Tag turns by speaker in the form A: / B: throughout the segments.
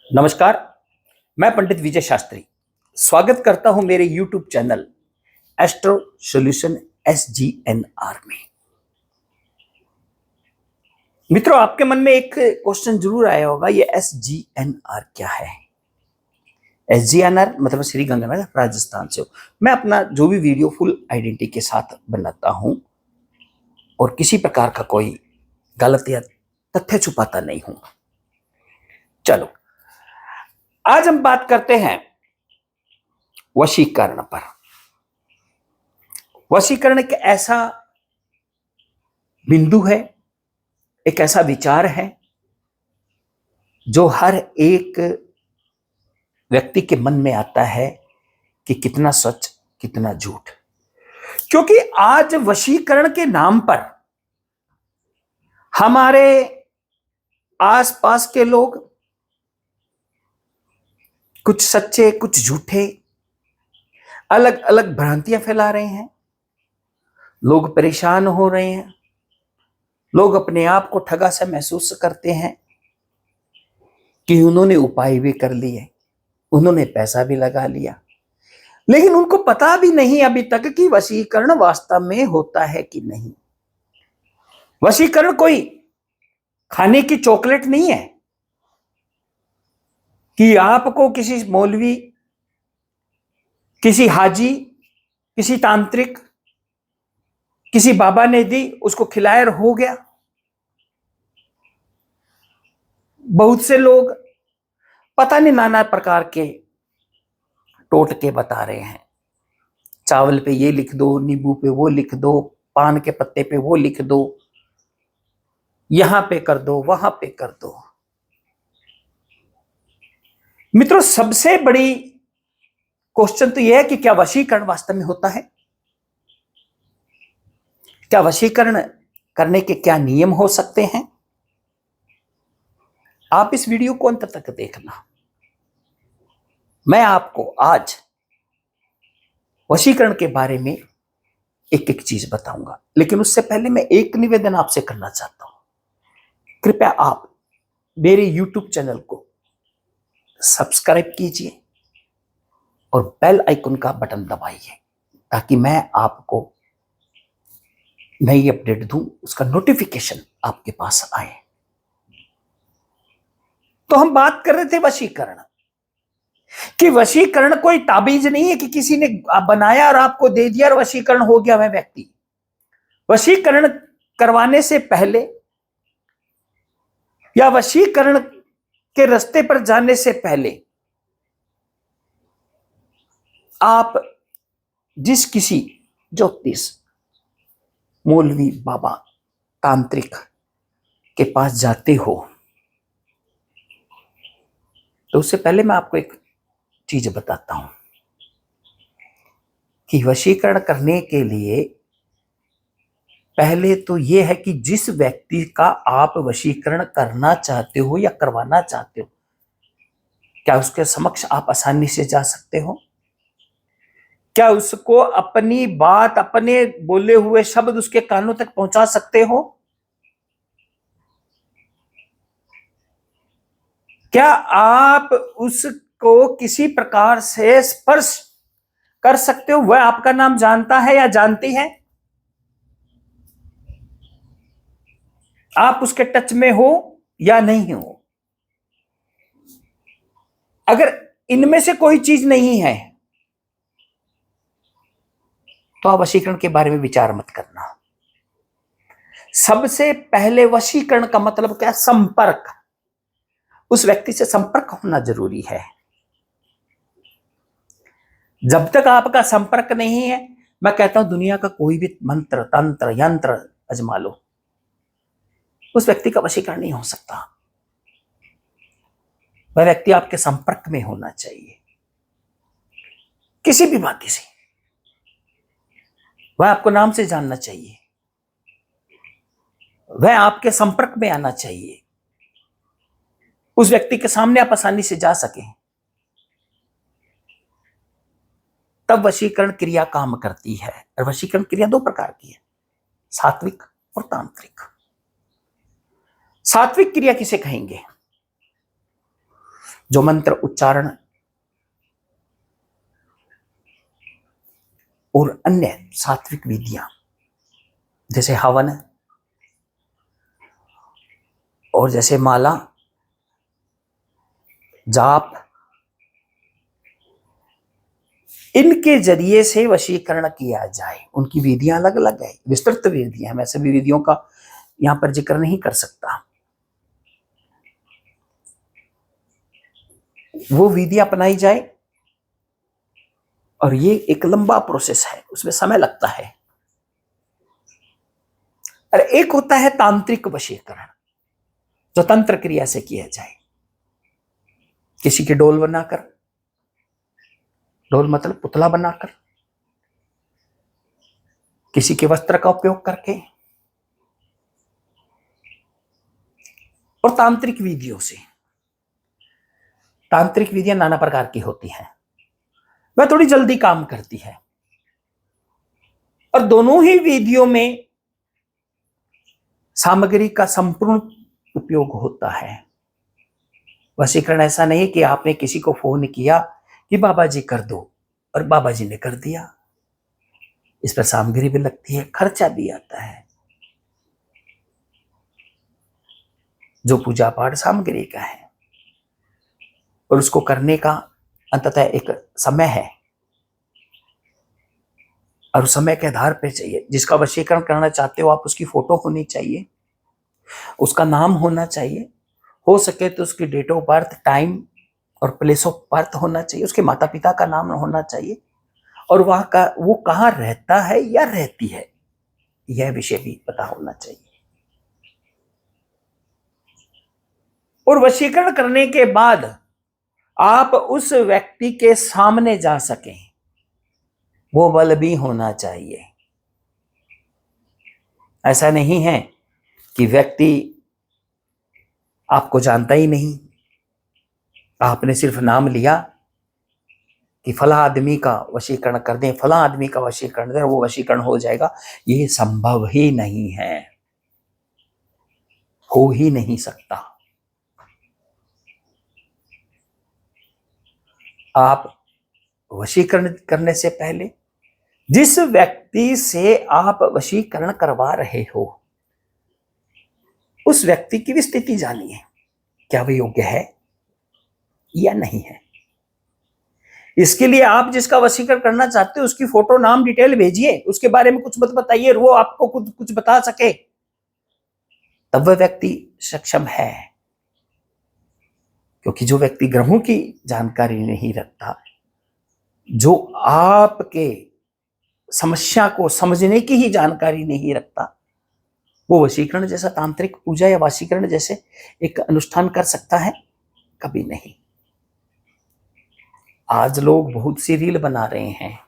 A: नमस्कार। मैं पंडित विजय शास्त्री स्वागत करता हूं मेरे YouTube channel astro solution SGNR में। मित्रों, आपके मन में एक क्वेश्चन जरूर आया होगा, ये SGNR क्या है। SGNR मतलब श्री गंगानगर राजस्थान से। मैं अपना जो भी वीडियो फुल आइडेंटिटी के साथ बनाता हूं और किसी प्रकार का कोई गलत या तथ्य छुपाता नहीं हूं। चलो, आज हम बात करते हैं वशीकरण पर। वशीकरण एक ऐसा बिंदु है, एक ऐसा विचार है जो हर एक व्यक्ति के मन में आता है कि कितना सच कितना झूठ। क्योंकि आज वशीकरण के नाम पर हमारे आसपास के लोग कुछ सच्चे कुछ झूठे अलग अलग भ्रांतियां फैला रहे हैं। लोग परेशान हो रहे हैं, लोग अपने आप को ठगा सा महसूस करते हैं कि उन्होंने उपाय भी कर लिए, उन्होंने पैसा भी लगा लिया, लेकिन उनको पता भी नहीं अभी तक कि वशीकरण वास्तव में होता है कि नहीं। वशीकरण कोई खाने की चॉकलेट नहीं है कि आपको किसी मौलवी, किसी हाजी, किसी तांत्रिक, किसी बाबा ने दी, उसको खिलाया और हो गया। बहुत से लोग पता नहीं नाना प्रकार के टोटके बता रहे हैं। चावल पे ये लिख दो, नींबू पे वो लिख दो, पान के पत्ते पे वो लिख दो, यहां पे कर दो, वहां पे कर दो। मित्रों, सबसे बड़ी क्वेश्चन तो यह है कि क्या वशीकरण वास्तव में होता है? क्या वशीकरण करने के क्या नियम हो सकते हैं? आप इस वीडियो को अंत तक देखना। मैं आपको आज वशीकरण के बारे में एक एक चीज बताऊंगा, लेकिन उससे पहले मैं एक निवेदन आपसे करना चाहता हूं। कृपया आप मेरे YouTube चैनल को सब्सक्राइब कीजिए और बेल आइकन का बटन दबाइए ताकि मैं आपको नई अपडेट दूं, उसका नोटिफिकेशन आपके पास आए। तो हम बात कर रहे थे वशीकरण कि वशीकरण कोई ताबीज नहीं है कि किसी ने बनाया और आपको दे दिया और वशीकरण हो गया वह व्यक्ति। वशीकरण करवाने से पहले या वशीकरण के रास्ते पर जाने से पहले आप जिस किसी ज्योतिष, मौलवी, बाबा, तांत्रिक के पास जाते हो तो उससे पहले मैं आपको एक चीज बताता हूं कि वशीकरण करने के लिए पहले तो यह है कि जिस व्यक्ति का आप वशीकरण करना चाहते हो या करवाना चाहते हो, क्या उसके समक्ष आप आसानी से जा सकते हो? क्या उसको अपनी बात, अपने बोले हुए शब्द उसके कानों तक पहुंचा सकते हो? क्या आप उसको किसी प्रकार से स्पर्श कर सकते हो? वह आपका नाम जानता है या जानती है? आप उसके टच में हो या नहीं हो? अगर इनमें से कोई चीज नहीं है तो आप वशीकरण के बारे में विचार मत करना। सबसे पहले वशीकरण का मतलब क्या? संपर्क। उस व्यक्ति से संपर्क होना जरूरी है। जब तक आपका संपर्क नहीं है, मैं कहता हूं दुनिया का कोई भी मंत्र, तंत्र, यंत्र आजमा लो, उस व्यक्ति का वशीकरण नहीं हो सकता। वह व्यक्ति आपके संपर्क में होना चाहिए किसी भी बात से। वह आपको नाम से जानना चाहिए, वह आपके संपर्क में आना चाहिए, उस व्यक्ति के सामने आप आसानी से जा सकें, तब वशीकरण क्रिया काम करती है। और वशीकरण क्रिया दो प्रकार की है, सात्विक और तांत्रिक। सात्विक क्रिया किसे कहेंगे? जो मंत्र उच्चारण और अन्य सात्विक विधियां जैसे हवन और जैसे माला जाप, इनके जरिए से वशीकरण किया जाए। उनकी विधियां अलग अलग है, विस्तृत विधियां, मैं सभी विधियों का यहां पर जिक्र नहीं कर सकता। वो विधि अपनाई जाए और ये एक लंबा प्रोसेस है, उसमें समय लगता है। और एक होता है तांत्रिक वशीकरण, जो तंत्र क्रिया से किया जाए। किसी के डोल बनाकर, डोल मतलब पुतला बनाकर, किसी के वस्त्र का उपयोग करके और तांत्रिक विधियों से। तांत्रिक विधियां नाना प्रकार की होती हैं, वह थोड़ी जल्दी काम करती है और दोनों ही विधियों में सामग्री का संपूर्ण उपयोग होता है। वशीकरण ऐसा नहीं कि आपने किसी को फोन किया कि बाबा जी कर दो और बाबा जी ने कर दिया। इस पर सामग्री भी लगती है, खर्चा भी आता है। जो पूजा पाठ सामग्री का है और उसको करने का अंततः एक समय है और उस समय के आधार पर चाहिए। जिसका वशीकरण करना चाहते हो आप, उसकी फोटो होनी चाहिए, उसका नाम होना चाहिए, हो सके तो उसकी डेट ऑफ बर्थ, टाइम और प्लेस ऑफ बर्थ होना चाहिए, उसके माता पिता का नाम होना चाहिए और वहां का वो कहाँ रहता है या रहती है यह विषय भी पता होना चाहिए। और वशीकरण करने के बाद आप उस व्यक्ति के सामने जा सकें, वो बल भी होना चाहिए। ऐसा नहीं है कि व्यक्ति आपको जानता ही नहीं, आपने सिर्फ नाम लिया कि फला आदमी का वशीकरण कर दें, फला आदमी का वशीकरण दें, वो वशीकरण हो जाएगा। ये संभव ही नहीं है, हो ही नहीं सकता। आप वशीकरण करने से पहले जिस व्यक्ति से आप वशीकरण करवा रहे हो उस व्यक्ति की भी स्थिति जानिए, क्या वह योग्य है या नहीं है। इसके लिए आप जिसका वशीकरण करना चाहते हो उसकी फोटो, नाम, डिटेल भेजिए, उसके बारे में कुछ मत बताइए, वो आपको कुछ बता सके, तब वह व्यक्ति सक्षम है। क्योंकि जो व्यक्ति ग्रहों की जानकारी नहीं रखता, जो आपके समस्या को समझने की ही जानकारी नहीं रखता, वो वशीकरण जैसा तांत्रिक पूजा या वशीकरण जैसे एक अनुष्ठान कर सकता है? कभी नहीं। आज लोग बहुत सी रील बना रहे हैं,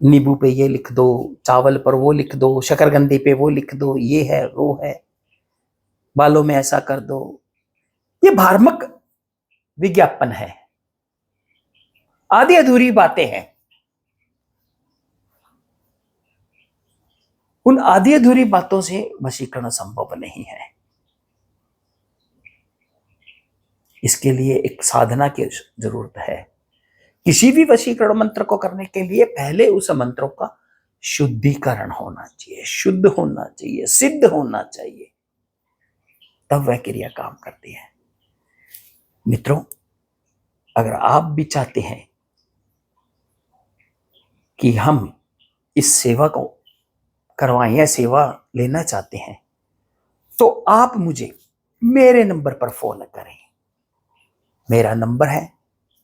A: नींबू पे ये लिख दो, चावल पर वो लिख दो, शकरकंदी पे वो लिख दो, ये है वो है, बालों में ऐसा कर दो। ये भ्रामक विज्ञापन है, आधी अधूरी बातें हैं। उन आधी अधूरी बातों से वशीकरण संभव नहीं है। इसके लिए एक साधना की जरूरत है। किसी भी वशीकरण मंत्र को करने के लिए पहले उस मंत्रों का शुद्धिकरण होना चाहिए, शुद्ध होना चाहिए, सिद्ध होना चाहिए, तब वह क्रिया काम करती है। मित्रों, अगर आप भी चाहते हैं कि हम इस सेवा को करवाएं या सेवा लेना चाहते हैं, तो आप मुझे मेरे नंबर पर फोन करें। मेरा नंबर है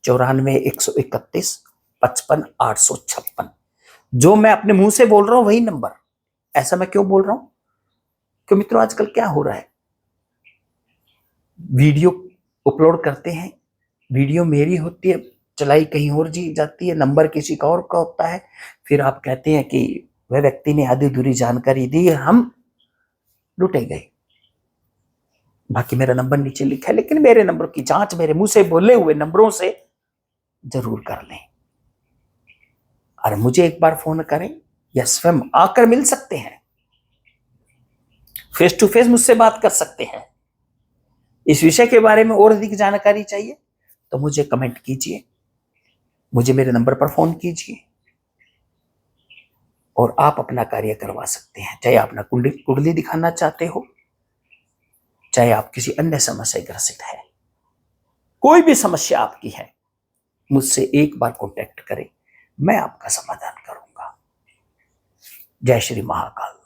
A: 94-131-55-856। जो मैं अपने मुंह से बोल रहा हूं वही नंबर। ऐसा मैं क्यों बोल रहा हूं? क्यों मित्रों, आजकल क्या हो रहा है, वीडियो अपलोड करते हैं, वीडियो मेरी होती है, चलाई कहीं और जी जाती है, नंबर किसी का और का होता है, फिर आप कहते हैं कि वह व्यक्ति ने आधी अधूरी जानकारी दी, हम लुटे गए। बाकी मेरा नंबर नीचे लिखा है, लेकिन मेरे नंबर की जांच मेरे मुंह से बोले हुए नंबरों से जरूर कर लें। और मुझे एक बार फोन करें या स्वयं आकर मिल सकते हैं, फेस टू फेस मुझसे बात कर सकते हैं। इस विषय के बारे में और अधिक जानकारी चाहिए तो मुझे कमेंट कीजिए, मुझे मेरे नंबर पर फोन कीजिए और आप अपना कार्य करवा सकते हैं। चाहे आप अपना कुंडली दिखाना चाहते हो, चाहे आप किसी अन्य समस्या ग्रसित है, कोई भी समस्या आपकी है, मुझसे एक बार कांटेक्ट करें, मैं आपका समाधान करूंगा। जय श्री महाकाल।